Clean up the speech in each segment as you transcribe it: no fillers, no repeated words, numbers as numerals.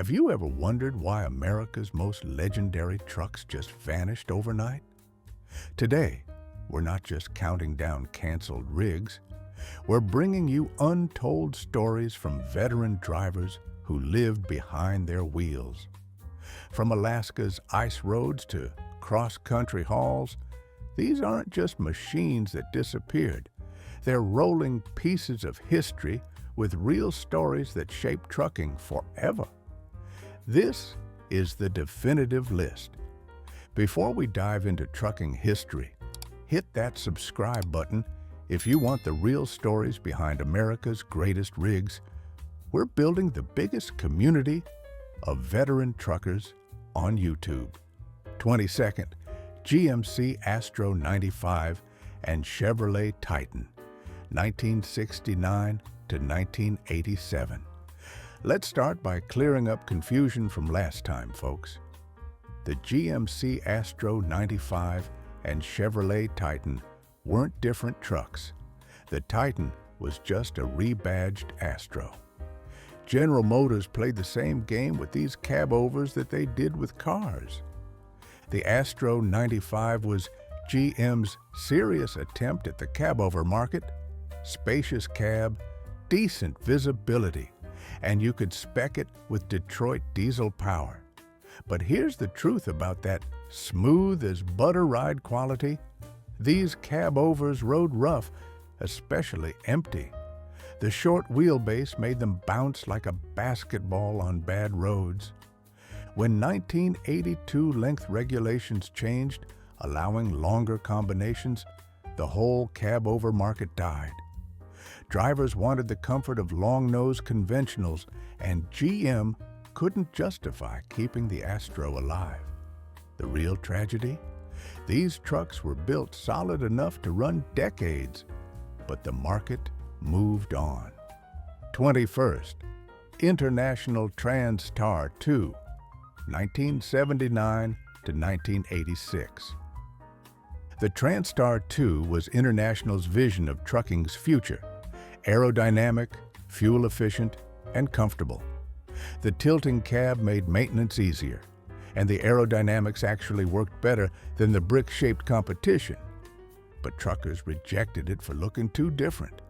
Have you ever wondered why America's most legendary trucks just vanished overnight? Today, we're not just counting down canceled rigs, we're bringing you untold stories from veteran drivers who lived behind their wheels. From Alaska's ice roads to cross-country hauls, these aren't just machines that disappeared. They're rolling pieces of history with real stories that shape trucking forever. This is the definitive list. Before we dive into trucking history, hit that subscribe button if you want the real stories behind America's greatest rigs. We're building the biggest community of veteran truckers on YouTube. 22nd, GMC Astro 95 and Chevrolet Titan, 1969 to 1987. Let's start by clearing up confusion from last time, folks. The GMC Astro 95 and Chevrolet Titan weren't different trucks. The Titan was just a rebadged Astro. General Motors played the same game with these cab-overs that they did with cars. The Astro 95 was GM's serious attempt at the cab-over market. Spacious cab, decent visibility, and you could spec it with Detroit diesel power. But here's the truth about that smooth as butter ride quality. These cab-overs rode rough, especially empty. The short wheelbase made them bounce like a basketball on bad roads. When 1982 length regulations changed, allowing longer combinations, the whole cab-over market died. Drivers wanted the comfort of long-nose conventionals, and GM couldn't justify keeping the Astro alive. The real tragedy? These trucks were built solid enough to run decades, but the market moved on. 21st, International Transtar 2, 1979 to 1986. The Transtar 2 was International's vision of trucking's future. Aerodynamic, fuel-efficient, and comfortable. The tilting cab made maintenance easier, and the aerodynamics actually worked better than the brick-shaped competition. But truckers rejected it for looking too different.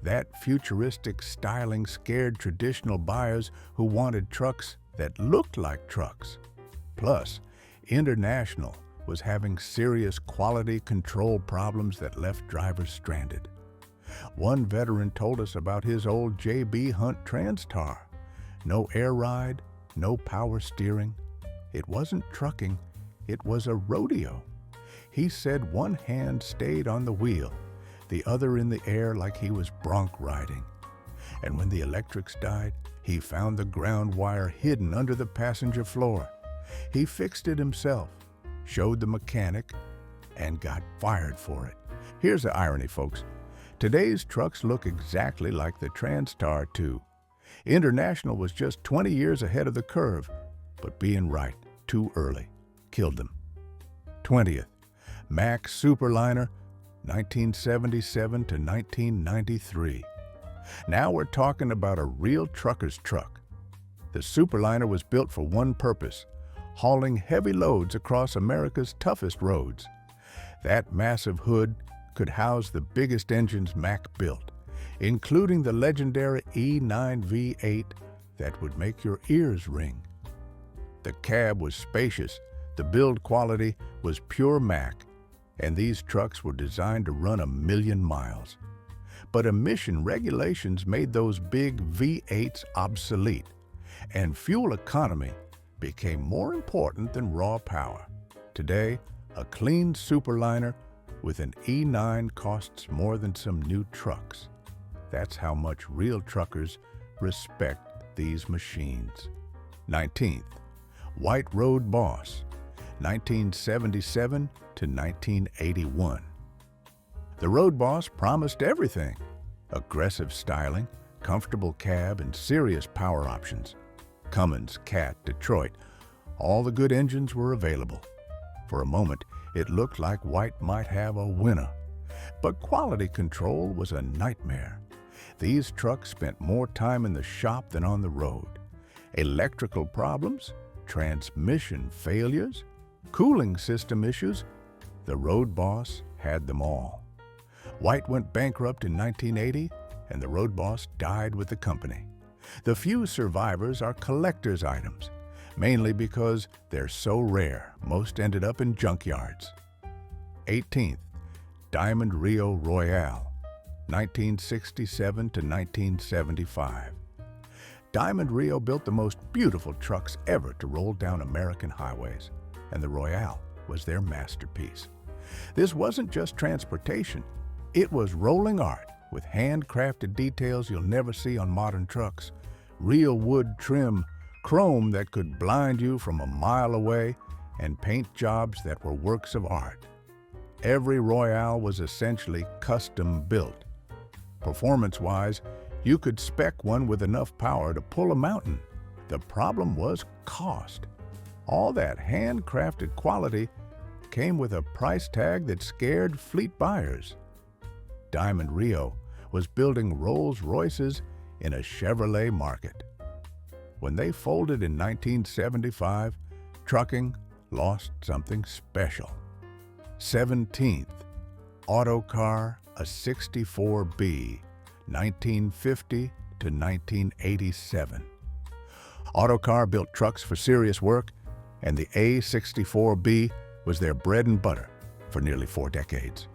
That futuristic styling scared traditional buyers who wanted trucks that looked like trucks. Plus, International was having serious quality control problems that left drivers stranded. One veteran told us about his old J.B. Hunt Transtar. No air ride, no power steering. It wasn't trucking, it was a rodeo. He said one hand stayed on the wheel, the other in the air like he was bronc riding. And when the electrics died, he found the ground wire hidden under the passenger floor. He fixed it himself, showed the mechanic, and got fired for it. Here's the irony, folks. Today's trucks look exactly like the Transtar 2. International was just 20 years ahead of the curve, but being right too early killed them. 20th, Mack Superliner, 1977 to 1993. Now we're talking about a real trucker's truck. The Superliner was built for one purpose: hauling heavy loads across America's toughest roads. That massive hood could house the biggest engines Mack built, including the legendary E9 V8 that would make your ears ring. The cab was spacious, the build quality was pure Mack, and these trucks were designed to run 1,000,000 miles. But emission regulations made those big V8s obsolete, and fuel economy became more important than raw power. Today, a clean Superliner with an E9 costs more than some new trucks. That's how much real truckers respect these machines. 19th, White Road Boss, 1977 to 1981. The Road Boss promised everything: aggressive styling, comfortable cab, and serious power options. Cummins, Cat, Detroit, all the good engines were available. For a moment, it looked like White might have a winner. But quality control was a nightmare. These trucks spent more time in the shop than on the road. Electrical problems, transmission failures, cooling system issues, the road boss had them all. White went bankrupt in 1980, and the road boss died with the company. The few survivors are collector's items, mainly because they're so rare, most ended up in junkyards. 18th, Diamond Rio Royale, 1967 to 1975. Diamond Rio built the most beautiful trucks ever to roll down American highways, and the Royale was their masterpiece. This wasn't just transportation, it was rolling art with handcrafted details you'll never see on modern trucks, real wood trim, chrome that could blind you from a mile away, and paint jobs that were works of art. Every Royale was essentially custom built. Performance-wise, you could spec one with enough power to pull a mountain. The problem was cost. All that handcrafted quality came with a price tag that scared fleet buyers. Diamond Rio was building Rolls-Royces in a Chevrolet market. When they folded in 1975, trucking lost something special. 17th, Autocar, a 64B, 1950 to 1987. Autocar built trucks for serious work, and the A64B was their bread and butter for nearly 4 decades.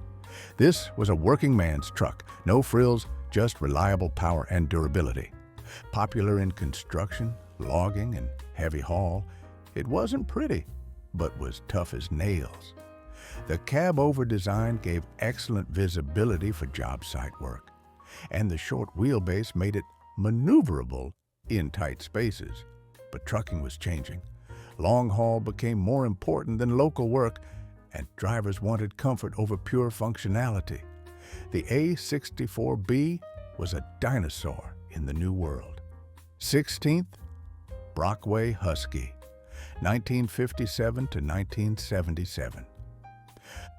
This was a working man's truck, no frills, just reliable power and durability. Popular in construction, logging, and heavy haul, it wasn't pretty, but was tough as nails. The cab-over design gave excellent visibility for job site work, and the short wheelbase made it maneuverable in tight spaces. But trucking was changing. Long haul became more important than local work, and drivers wanted comfort over pure functionality. The A64B was a dinosaur in the new world. 16th, Brockway Husky, 1957 to 1977.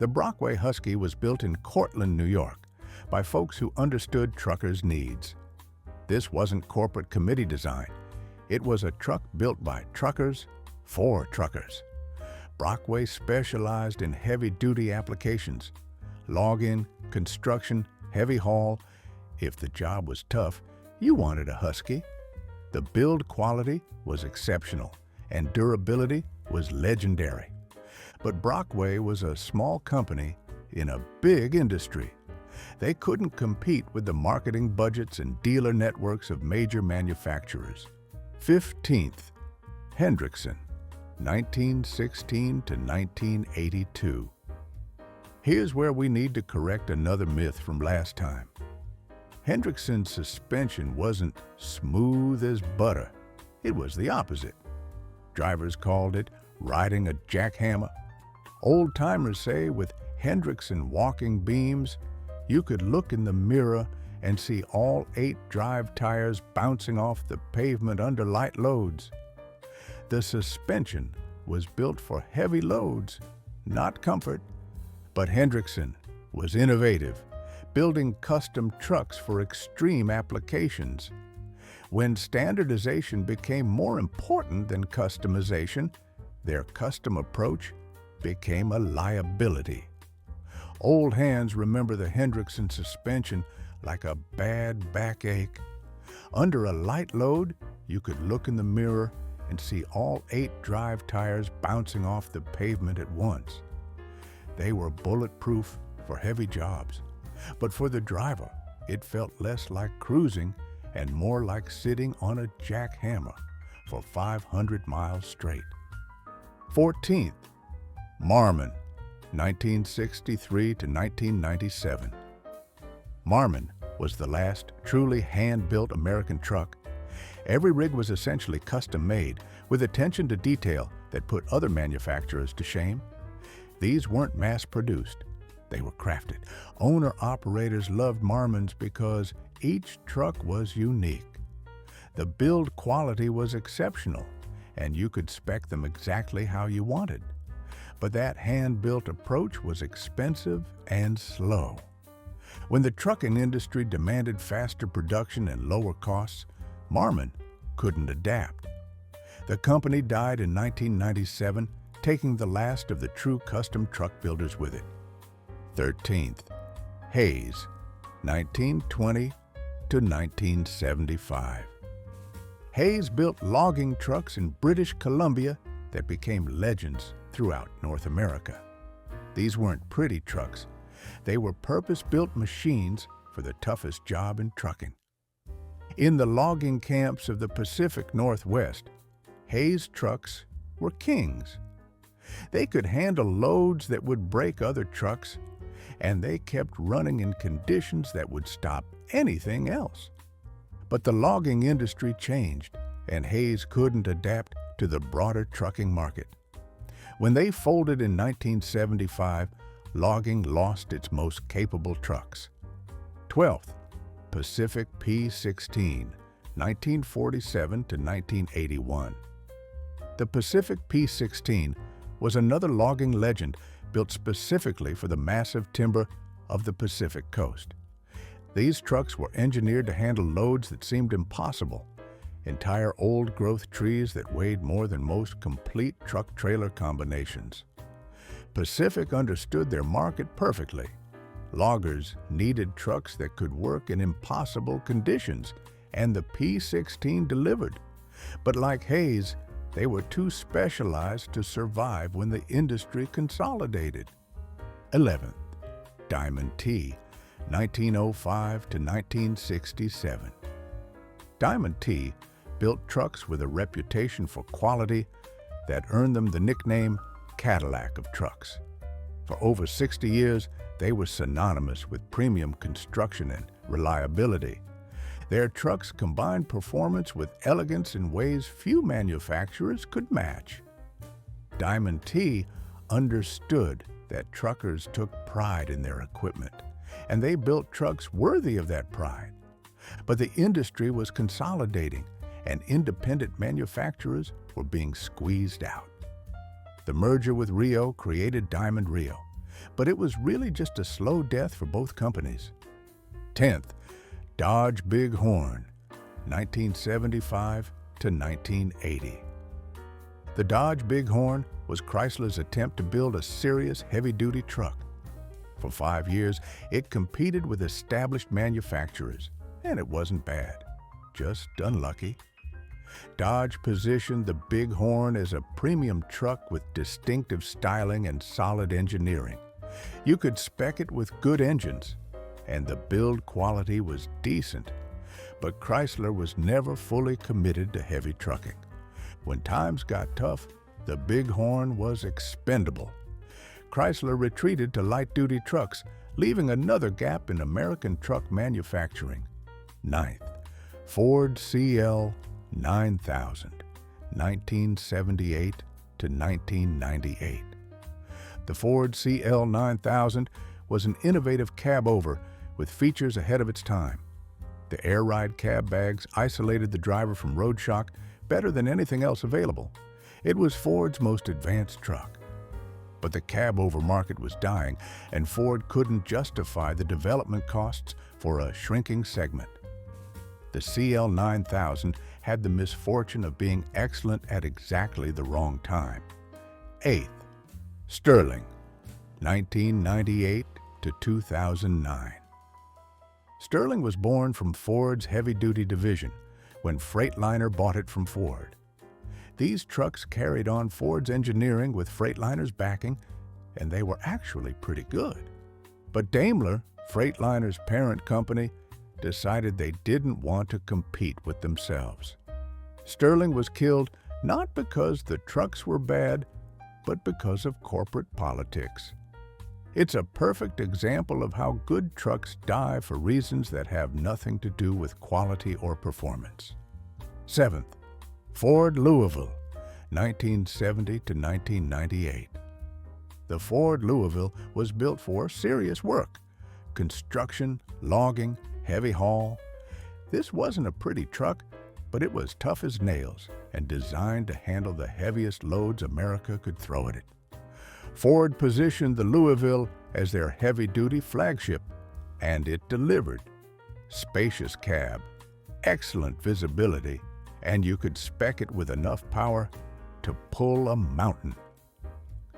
The Brockway Husky was built in Cortland, New York, by folks who understood truckers' needs. This wasn't corporate committee design. It was a truck built by truckers for truckers. Brockway specialized in heavy-duty applications, log-in, construction, heavy haul. If the job was tough, you wanted a Husky. The build quality was exceptional, and durability was legendary. But Brockway was a small company in a big industry. They couldn't compete with the marketing budgets and dealer networks of major manufacturers. 15th, Hendrickson, 1916 to 1982. Here's where we need to correct another myth from last time. Hendrickson's suspension wasn't smooth as butter. It was the opposite. Drivers called it riding a jackhammer. Old-timers say with Hendrickson walking beams, you could look in the mirror and see all 8 drive tires bouncing off the pavement under light loads. The suspension was built for heavy loads, not comfort. But Hendrickson was innovative, building custom trucks for extreme applications. When standardization became more important than customization, their custom approach became a liability. Old hands remember the Hendrickson suspension like a bad backache. Under a light load, you could look in the mirror and see all 8 drive tires bouncing off the pavement at once. They were bulletproof for heavy jobs, but for the driver, it felt less like cruising and more like sitting on a jackhammer for 500 miles straight. 14th, Marmon, 1963 to 1997. Marmon was the last truly hand-built American truck. Every rig was essentially custom-made, with attention to detail that put other manufacturers to shame. These weren't mass-produced. They were crafted. Owner-operators loved Marmons because each truck was unique. The build quality was exceptional, and you could spec them exactly how you wanted. But that hand-built approach was expensive and slow. When the trucking industry demanded faster production and lower costs, Marmon couldn't adapt. The company died in 1997, taking the last of the true custom truck builders with it. 13th, Hayes, 1920 to 1975. Hayes built logging trucks in British Columbia that became legends throughout North America. These weren't pretty trucks. They were purpose-built machines for the toughest job in trucking. In the logging camps of the Pacific Northwest, Hayes trucks were kings. They could handle loads that would break other trucks, and they kept running in conditions that would stop anything else. But the logging industry changed, and Hayes couldn't adapt to the broader trucking market. When they folded in 1975, logging lost its most capable trucks. 12th, Pacific P16, 1947 to 1981. The Pacific P16 was another logging legend built specifically for the massive timber of the Pacific Coast. These trucks were engineered to handle loads that seemed impossible, entire old-growth trees that weighed more than most complete truck-trailer combinations. Pacific understood their market perfectly. Loggers needed trucks that could work in impossible conditions, and the P16 delivered. But like Hayes, they were too specialized to survive when the industry consolidated. 11th, Diamond T, 1905 to 1967. Diamond T built trucks with a reputation for quality that earned them the nickname Cadillac of trucks. For over 60 years, they were synonymous with premium construction and reliability. Their trucks combined performance with elegance in ways few manufacturers could match. Diamond T understood that truckers took pride in their equipment, and they built trucks worthy of that pride. But the industry was consolidating, and independent manufacturers were being squeezed out. The merger with Rio created Diamond Rio, but it was really just a slow death for both companies. 10th, Dodge Bighorn, 1975 to 1980. The Dodge Bighorn was Chrysler's attempt to build a serious heavy-duty truck. For 5 years, it competed with established manufacturers, and it wasn't bad, just unlucky. Dodge positioned the Bighorn as a premium truck with distinctive styling and solid engineering. You could spec it with good engines, and the build quality was decent. But Chrysler was never fully committed to heavy trucking. When times got tough, the Bighorn was expendable. Chrysler retreated to light-duty trucks, leaving another gap in American truck manufacturing. 9th, Ford CL 9000, 1978 to 1998. The Ford CL 9000 was an innovative cab-over with features ahead of its time. The air ride cab bags isolated the driver from road shock better than anything else available. It was Ford's most advanced truck. But the cab-over market was dying, and Ford couldn't justify the development costs for a shrinking segment. The CL 9000 had the misfortune of being excellent at exactly the wrong time. 8th, Sterling, 1998 to 2009. Sterling was born from Ford's heavy-duty division when Freightliner bought it from Ford. These trucks carried on Ford's engineering with Freightliner's backing, and they were actually pretty good. But Daimler, Freightliner's parent company, decided they didn't want to compete with themselves. Sterling was killed not because the trucks were bad, but because of corporate politics. It's a perfect example of how good trucks die for reasons that have nothing to do with quality or performance. 7th, Ford Louisville, 1970 to 1998. The Ford Louisville was built for serious work: construction, logging, heavy haul. This wasn't a pretty truck, but it was tough as nails and designed to handle the heaviest loads America could throw at it. Ford positioned the Louisville as their heavy-duty flagship, and it delivered. Spacious cab, excellent visibility, and you could spec it with enough power to pull a mountain.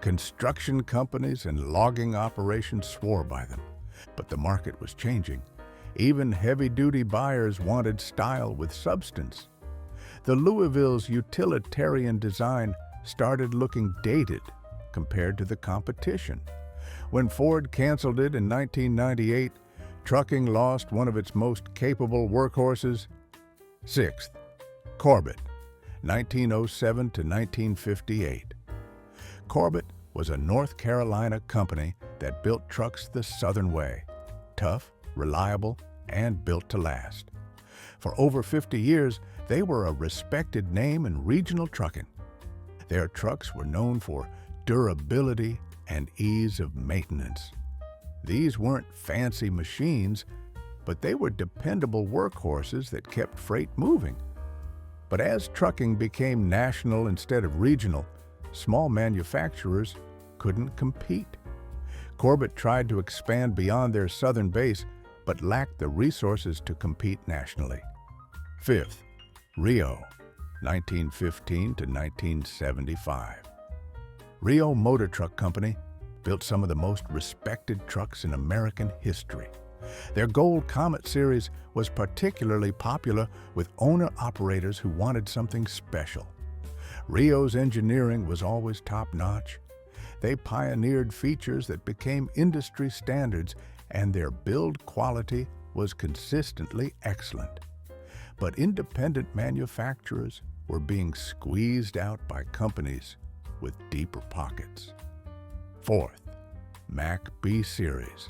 Construction companies and logging operations swore by them, but the market was changing. Even heavy-duty buyers wanted style with substance. The Louisville's utilitarian design started looking dated compared to the competition. When Ford canceled it in 1998, trucking lost one of its most capable workhorses. Sixth, Corbett, 1907 to 1958. Corbett was a North Carolina company that built trucks the Southern way, tough, reliable, and built to last. For over 50 years, they were a respected name in regional trucking. Their trucks were known for durability and ease of maintenance. These weren't fancy machines, but they were dependable workhorses that kept freight moving. But as trucking became national instead of regional, small manufacturers couldn't compete. Corbett tried to expand beyond their southern base, but lacked the resources to compete nationally. Fifth, Rio, 1915 to 1975. Rio Motor Truck Company built some of the most respected trucks in American history. Their Gold Comet series was particularly popular with owner-operators who wanted something special. Rio's engineering was always top-notch. They pioneered features that became industry standards, and their build quality was consistently excellent. But independent manufacturers were being squeezed out by companies with deeper pockets. Fourth, Mack B Series,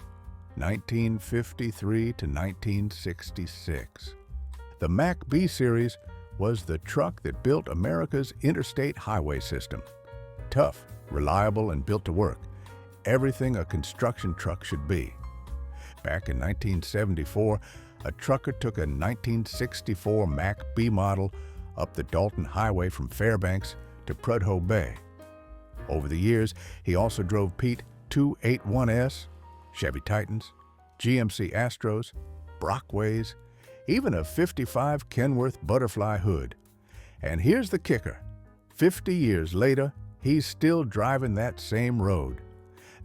1953 to 1966. The Mack B Series was the truck that built America's interstate highway system. Tough, reliable, and built to work. Everything a construction truck should be. Back in 1974, a trucker took a 1964 Mack B model up the Dalton Highway from Fairbanks to Prudhoe Bay. Over the years, he also drove Pete 281S, Chevy Titans, GMC Astros, Brockways, even a 55 Kenworth Butterfly Hood. And here's the kicker. 50 years later, he's still driving that same road.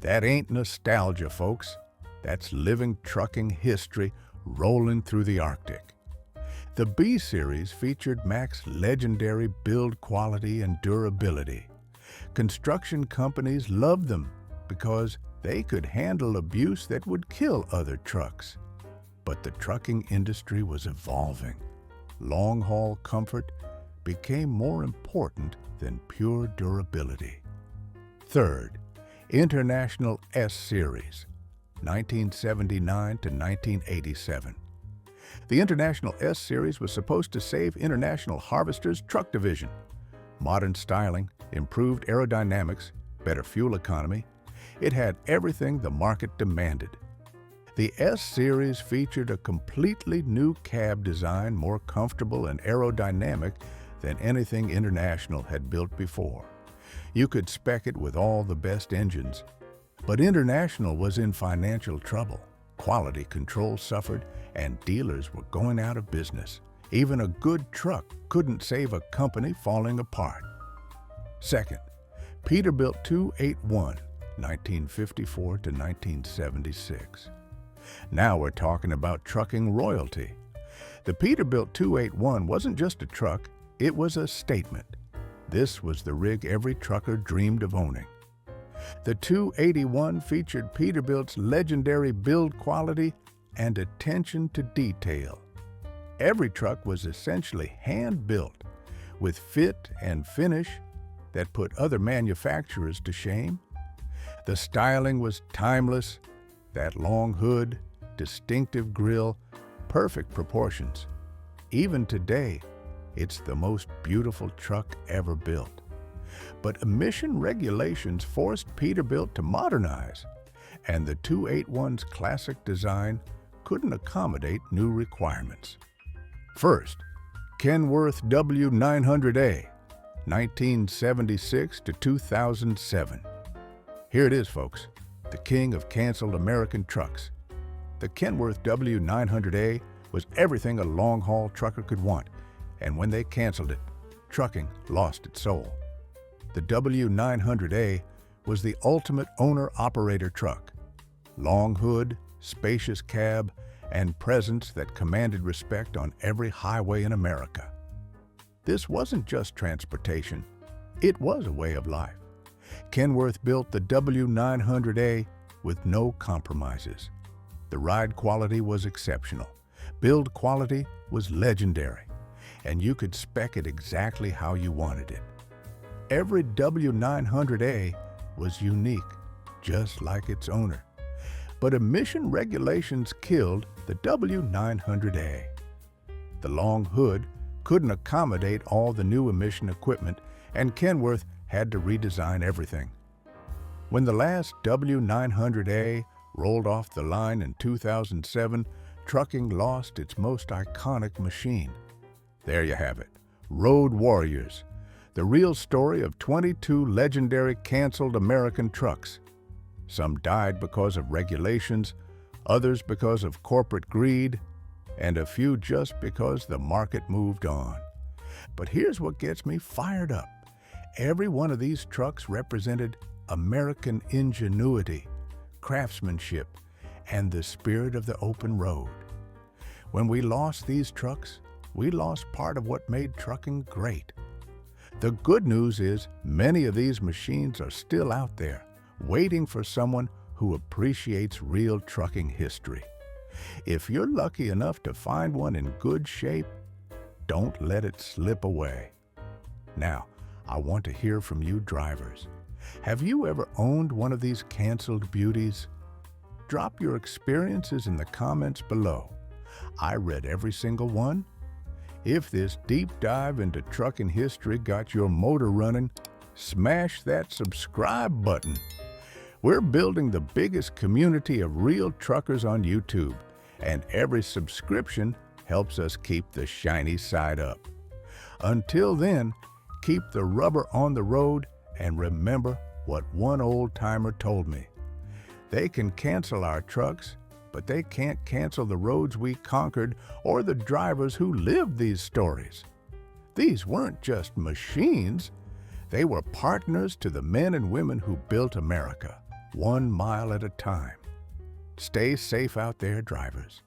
That ain't nostalgia, folks. That's living trucking history rolling through the Arctic. The B Series featured Mack's legendary build quality and durability. Construction companies loved them because they could handle abuse that would kill other trucks. But the trucking industry was evolving. Long-haul comfort became more important than pure durability. Third, International S Series, 1979 to 1987. The International S Series was supposed to save International Harvester's truck division. Modern styling, improved aerodynamics, better fuel economy. It had everything the market demanded. The S Series featured a completely new cab design more comfortable and aerodynamic than anything International had built before. You could spec it with all the best engines. But International was in financial trouble. Quality control suffered, and dealers were going out of business. Even a good truck couldn't save a company falling apart. Second, Peterbilt 281, 1954 to 1976. Now we're talking about trucking royalty. The Peterbilt 281 wasn't just a truck, it was a statement. This was the rig every trucker dreamed of owning. The 281 featured Peterbilt's legendary build quality and attention to detail. Every truck was essentially hand-built, with fit and finish that put other manufacturers to shame. The styling was timeless, that long hood, distinctive grille, perfect proportions. Even today, it's the most beautiful truck ever built. But emission regulations forced Peterbilt to modernize, and the 281's classic design couldn't accommodate new requirements. First, Kenworth W900A, 1976 to 2007. Here it is, folks, the king of canceled American trucks. The Kenworth W900A was everything a long-haul trucker could want. And when they canceled it, trucking lost its soul. The W900A was the ultimate owner-operator truck. Long hood, spacious cab, and presence that commanded respect on every highway in America. This wasn't just transportation, it was a way of life. Kenworth built the W900A with no compromises. The ride quality was exceptional, build quality was legendary, and you could spec it exactly how you wanted it. Every W900A was unique, just like its owner. But emission regulations killed the W900A. The long hood couldn't accommodate all the new emission equipment, and Kenworth had to redesign everything. When the last W900A rolled off the line in 2007, trucking lost its most iconic machine. There you have it, Road Warriors, the real story of 22 legendary canceled American trucks. Some died because of regulations, others because of corporate greed, and a few just because the market moved on. But here's what gets me fired up. Every one of these trucks represented American ingenuity, craftsmanship, and the spirit of the open road. When we lost these trucks, we lost part of what made trucking great. The good news is many of these machines are still out there, waiting for someone who appreciates real trucking history. If you're lucky enough to find one in good shape, don't let it slip away. Now, I want to hear from you drivers. Have you ever owned one of these canceled beauties? Drop your experiences in the comments below. I read every single one. If this deep dive into trucking history got your motor running, smash that subscribe button. We're building the biggest community of real truckers on YouTube, and every subscription helps us keep the shiny side up. Until then, keep the rubber on the road and remember what one old-timer told me. They can cancel our trucks, but they can't cancel the roads we conquered or the drivers who lived these stories. These weren't just machines. They were partners to the men and women who built America, 1 mile at a time. Stay safe out there, drivers.